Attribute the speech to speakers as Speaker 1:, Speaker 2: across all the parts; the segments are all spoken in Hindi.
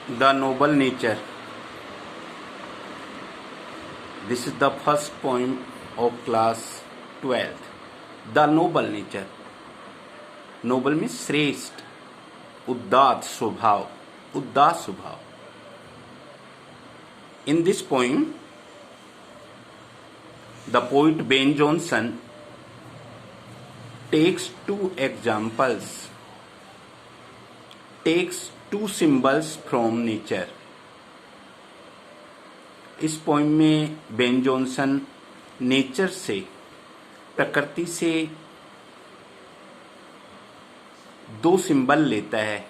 Speaker 1: The Noble Nature. This is the first poem of class 12th. The Noble Nature. Noble means श्रेष्ठ, उदात्त स्वभाव, उदात्त स्वभाव. In this poem, the poet Ben Jonson takes two examples, takes two symbols from nature. इस पोइम में बेन जॉनसन नेचर से, प्रकृति से दो सिंबल लेता है,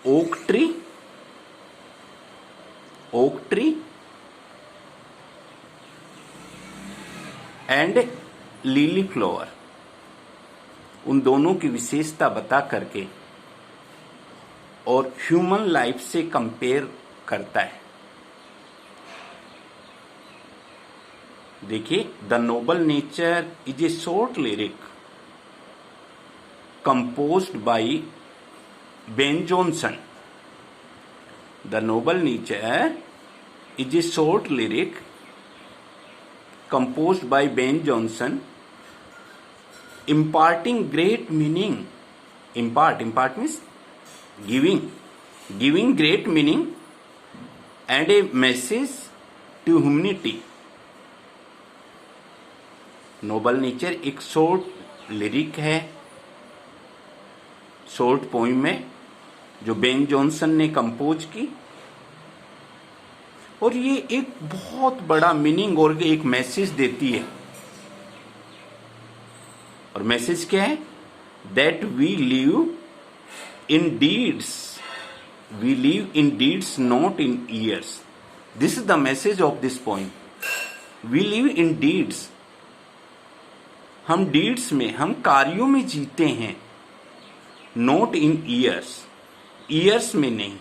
Speaker 1: oak tree and lily flower. उन दोनों की विशेषता बता करके और ह्यूमन लाइफ से कंपेयर करता है. देखिए, the Nobel nature is a short lyric composed by Ben Jonson. The Noble Nature is a short lyric composed by Ben Jonson, imparting great meaning. Impart means giving great meaning and a message to humanity. Nobel nature एक शॉर्ट लिरिक है, शॉर्ट पोइम में जो बेन जॉनसन ने कंपोज की, और ये एक बहुत बड़ा मीनिंग और एक मैसेज देती है. और मैसेज क्या है? That we live in deeds not in years. This is the message of this poem. We live in deeds. हम डीड्स में, हम कार्यों में जीते हैं, नॉट इन ईयर्स में नहीं.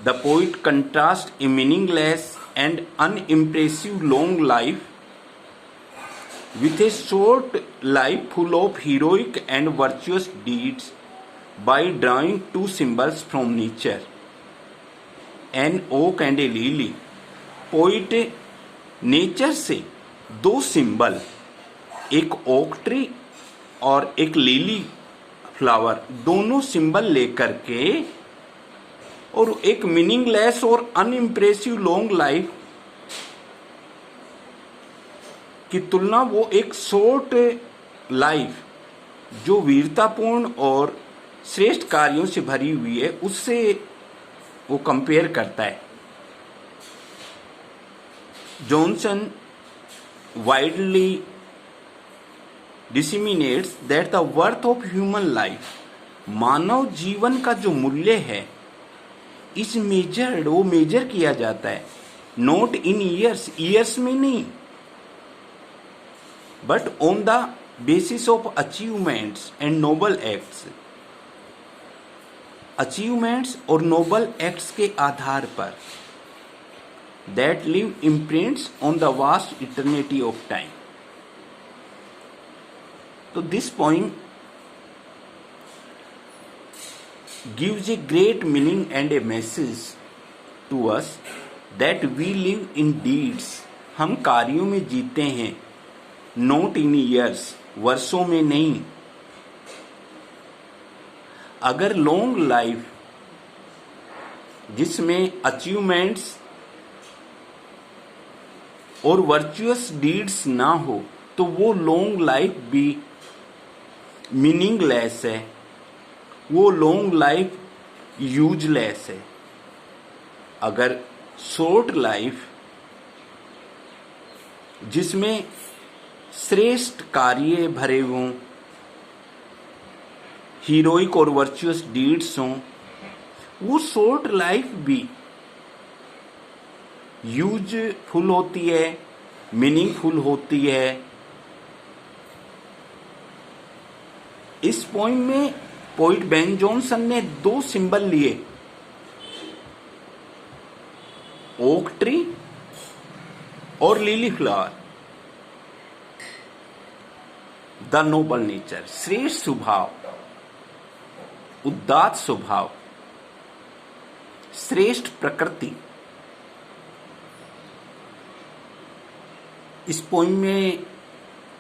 Speaker 1: The poet contrast a meaningless and unimpressive long life with a short life full of heroic and virtuous deeds by drawing two symbols from nature, an oak and a lily. Poet nature से दो सिंबल, एक ओक ट्री और एक लिली फ्लावर, दोनों सिंबल लेकर के और एक मीनिंगलेस और अनइम्प्रेसिव लॉन्ग लाइफ की तुलना वो एक शॉर्ट लाइफ जो वीरतापूर्ण और श्रेष्ठ कार्यों से भरी हुई है, उससे वो कंपेयर करता है. Johnson widely disseminates that the worth of human life, मानव जीवन का जो मूल्य है, इस मेजर्ड, वो मेजर किया जाता है नॉट इन ईयर्स में नहीं, but on the basis of achievements and noble acts. Achievements और नोबल एक्ट्स के आधार पर that leave imprints on the vast eternity of time. So this poem gives a great meaning and a message to us that we live in deeds. हम कार्यों में जीते हैं, not in years, वर्षों में नहीं. अगर लॉन्ग लाइफ जिसमें अचीवमेंट्स और वर्चुअस डीड्स ना हो, तो वो लॉन्ग लाइफ भी मीनिंगलेस है, वो लॉन्ग लाइफ यूजलेस है. अगर शॉर्ट लाइफ जिसमें श्रेष्ठ कार्य भरे हों, हीरोइक और वर्चुअस डीड्स हों, वो शॉर्ट लाइफ भी यूजफुल होती है, मीनिंगफुल होती है. इस पोइम में पोइट बेन जॉनसन ने दो सिंबल लिए, ओक ट्री और lily flower. The Nobel nature, श्रेष्ठ स्वभाव, उदात्त स्वभाव, श्रेष्ठ प्रकृति। इस पोइम में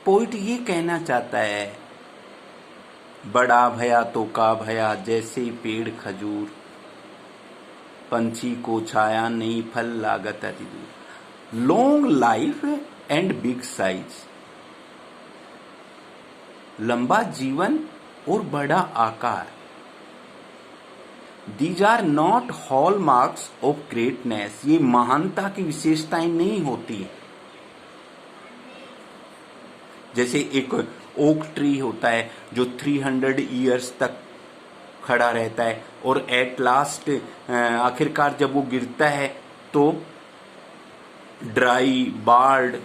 Speaker 1: पोइट ये कहना चाहता है, बड़ा भया तो का भया जैसे पेड़ खजूर, पंछी को छाया नहीं फल लागत अति दूर। Long life and big size, लंबा जीवन और बड़ा आकार। These are not hallmarks of greatness, ये महानता की विशेषताएं नहीं होती है। जैसे एक ओक ट्री होता है जो 300 ईयर्स तक खड़ा रहता है और एट लास्ट आखिरकार जब वो गिरता है तो dry, bald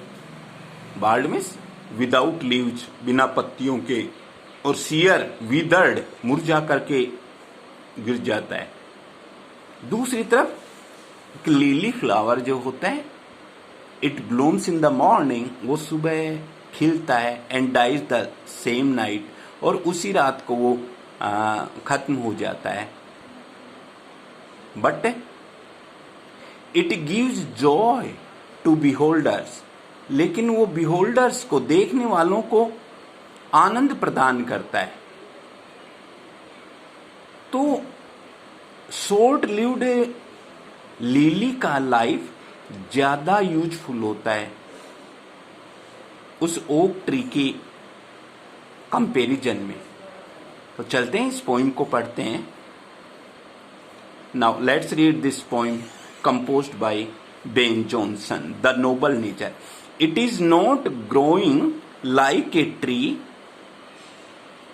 Speaker 1: means without leaves, बिना पत्तियों के, और सियर, विदर्ड, मुरझा करके गिर जाता है। दूसरी तरफ लिली फ्लावर जो होता है, it blooms in the morning, वो सुबह खिलता है, and dies the same night, और उसी रात को वो खत्म हो जाता है। But it gives joy to beholders, लेकिन वो बिहोल्डर्स को, देखने वालों को आनंद प्रदान करता है। तो शॉर्ट लिव्ड लिली का लाइफ ज्यादा यूजफुल होता है उस ओक ट्री के कंपैरिजन में। तो चलते हैं इस पोइम को पढ़ते हैं। Now let's read this poem composed by Ben Jonson, the Nobel nature. It is not growing like a tree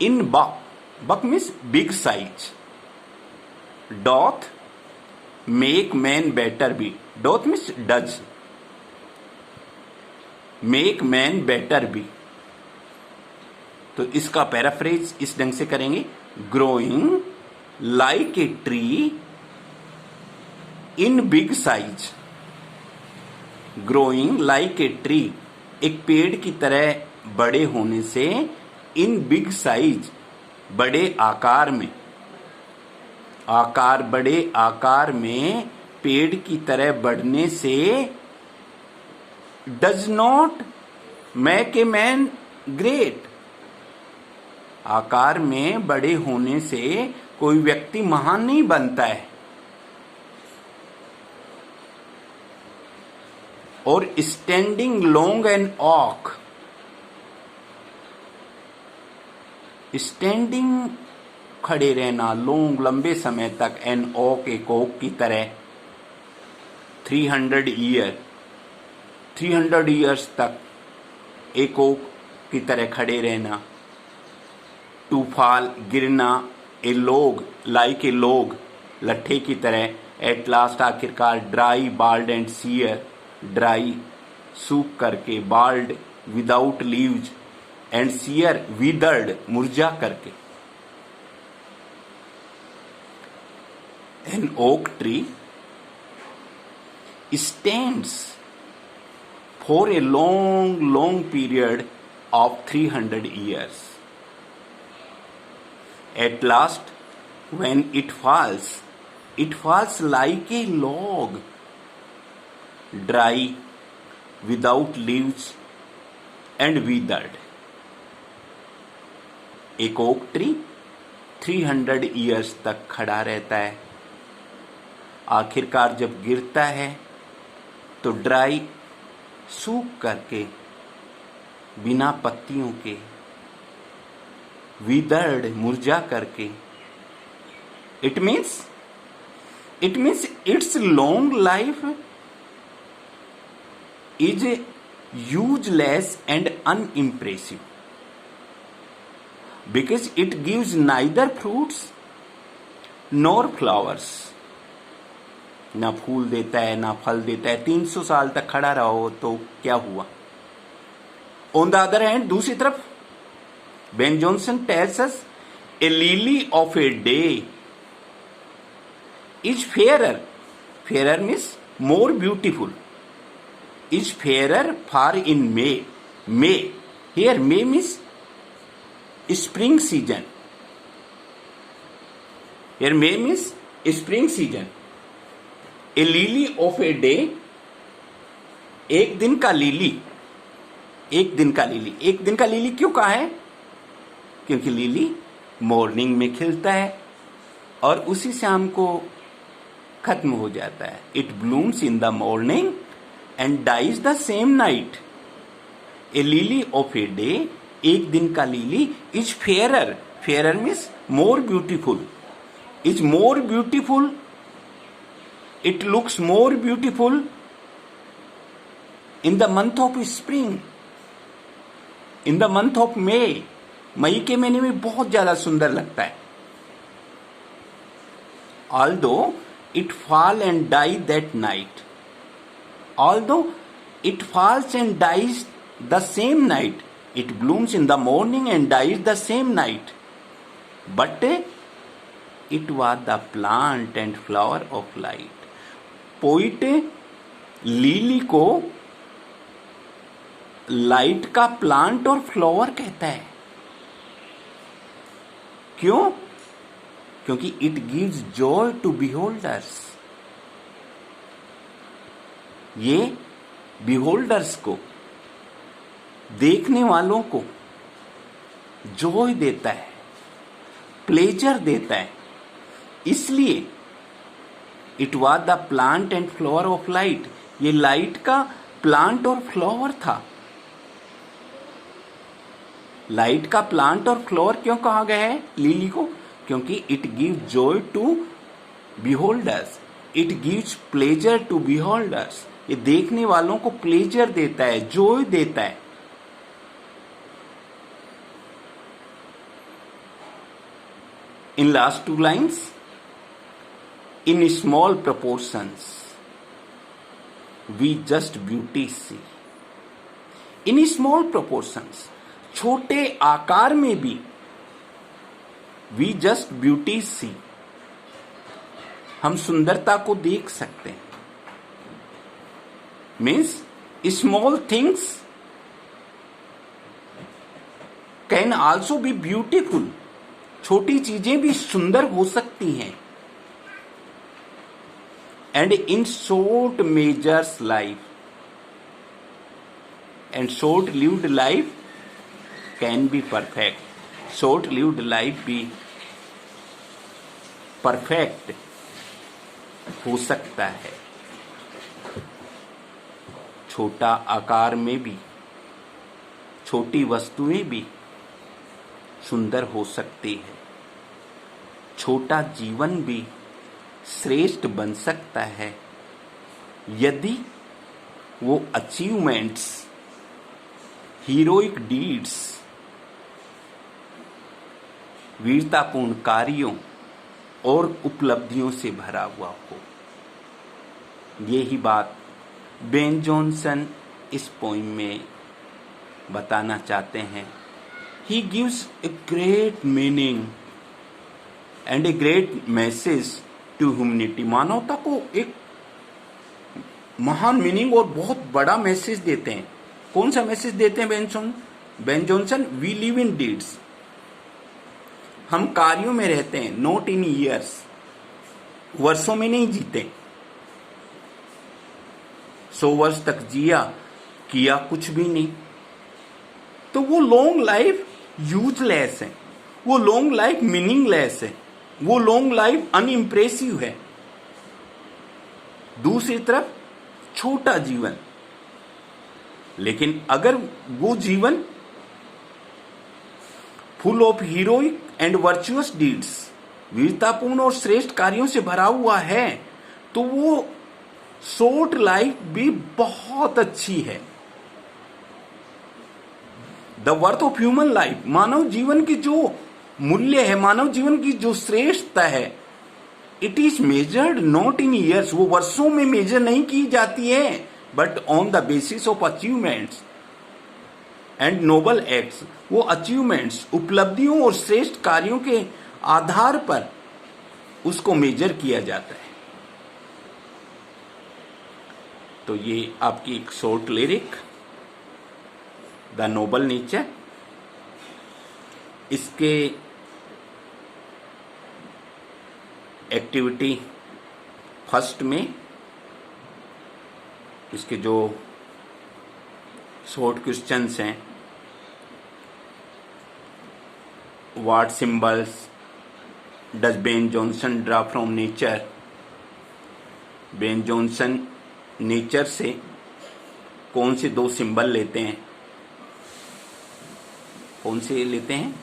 Speaker 1: in buck means big size, doth make man better be, doth means does make man better be। तो इसका पैराफ्रेज इस ढंग से करेंगे, growing like a tree in big size, growing like a tree, एक पेड़ की तरह बड़े होने से, इन बिग साइज, बड़े आकार में, बड़े आकार में पेड़ की तरह बढ़ने से, does not make a man great, आकार में बड़े होने से कोई व्यक्ति महान नहीं बनता है। और स्टैंडिंग लॉन्ग एन ऑक, स्टैंडिंग खड़े रहना, लॉन्ग लंबे समय तक, एन ओक एक ओक की तरह, 300 ईयर्स तक एक ओक की तरह खड़े रहना। टू फॉल गिरना, ए लोग लाइक ए लोग, लट्ठे की तरह, एट लास्ट आखिरकार, dry bald and sere, dry सूख करके, bald without leaves, and sere withered मुरझा करके। An oak tree stands for a long period of 300 years. At last, when it falls like a log, dry, without leaves and withered. एक ओक ट्री 300 ईयर्स तक खड़ा रहता है, आखिरकार जब गिरता है तो ड्राई, सूख करके, बिना पत्तियों के, विदर्ड मुरझा करके। It means it's long life is useless and unimpressive because it gives neither fruits nor flowers, ना फूल देता है ना फल देता है। 300 साल तक खड़ा रहा हो तो क्या हुआ। ऑन द अदर हैंड, दूसरी तरफ, Ben Jonson tells us, A lily of a day is fairer means more beautiful, is fairer far in may, here may means spring season. Here May means spring season. A lily of a day, एक दिन का लिली, एक दिन का लिली, एक दिन का लिली क्यों कहा है? क्योंकि लिली मॉर्निंग में खिलता है और उसी शाम को खत्म हो जाता है. It blooms in the morning and dies the same night. A lily of a day, एक दिन का lily, is fairer, fairer means more beautiful, is more beautiful, it looks more beautiful in the month of spring, in the month of May. मई के महीने में बहुत ज्यादा सुंदर लगता है. Although it fall and die that night, although it falls and dies the same night, it blooms in the morning and dies the same night, but it was the plant and flower of light. Poet lily को लाइट का प्लांट और फ्लावर कहता है. क्यों? क्योंकि it gives joy to beholders. ये बिहोल्डर्स को, देखने वालों को जॉय देता है, प्लेजर देता है. इसलिए it was the plant and flower of light. ये लाइट का प्लांट और फ्लावर था. लाइट का प्लांट और फ्लावर क्यों कहा गया है लिली को? क्योंकि it gives joy to beholders, it gives pleasure to beholders. ये देखने वालों को प्लेजर देता है, जॉय देता है. In last two lines, in small proportions we just beauty see. In small proportions, छोटे आकार में भी we just beauty see, हम सुंदरता को देख सकते हैं. Means small things can also be beautiful. छोटी चीजें भी सुंदर हो सकती हैं. And in short measures life, and short lived life can be perfect. Short lived life भी परफेक्ट हो सकता है. छोटा आकार में भी, छोटी वस्तुएं भी सुंदर हो सकती है. छोटा जीवन भी श्रेष्ठ बन सकता है यदि वो अचीवमेंट्स, हीरोइक डीड्स, वीरतापूर्ण कार्यों और उपलब्धियों से भरा हुआ हो. यही बात बेन जॉनसन इस पोइम में बताना चाहते हैं. He gives a great meaning and a great message to humanity. मानवता को एक महान मीनिंग और बहुत बड़ा मैसेज देते हैं. कौन सा मैसेज देते हैं Ben Jonson? We live in deeds. हम कार्यों में रहते हैं, नॉट इन ईयर्स. वर्षों में नहीं जीते. 100 वर्ष तक जिया, किया कुछ भी नहीं, तो वो लॉन्ग लाइफ यूजलेस है, वो लॉन्ग लाइफ मीनिंगलेस है, वो लॉन्ग लाइफ अनइम्प्रेसिव है. दूसरी तरफ छोटा जीवन, लेकिन अगर वो जीवन full of heroic and virtuous deeds, वीरतापूर्ण और श्रेष्ठ कार्यों से भरा हुआ है, तो वो शॉर्ट लाइफ भी बहुत अच्छी है. The worth of human life, मानव जीवन की जो मूल्य है, मानव जीवन की जो श्रेष्ठता है, it is measured not in years. वो वर्षों में मेजर नहीं की जाती है, but on the basis of achievements and noble acts. वो अचीवमेंट्स, उपलब्धियों और श्रेष्ठ कार्यों के आधार पर उसको मेजर किया जाता है. तो ये आपकी एक short lyric, the Nobel nature. इसके एक्टिविटी फर्स्ट में इसके जो शॉर्ट क्वेश्चंस हैं, what symbols does Ben Jonson draw from nature. Ben Jonson nature से कौन से दो सिंबल लेते हैं, कौन से लेते हैं?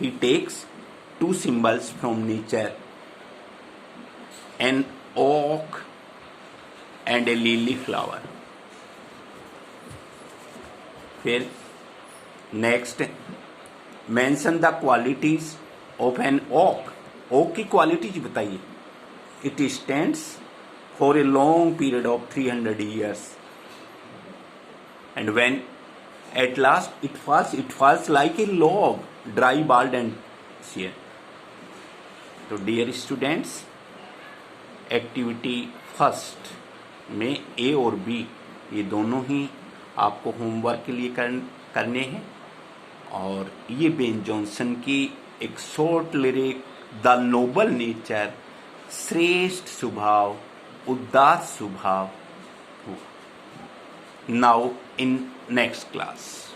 Speaker 1: He takes two symbols from nature, an oak and a lily flower. फिर next, mention the qualities of an oak. Oak की क्वालिटीज बताइए। It stands for a long period of 300 years, and when at last it falls like a log, dry, bald and sere. तो डियर स्टूडेंट्स, एक्टिविटी फर्स्ट में ए और बी ये दोनों ही आपको होमवर्क के लिए करने हैं। और ये बेन जॉनसन की एक short lyric the Nobel nature, श्रेष्ठ स्वभाव, उदार स्वभाव। Now in next class.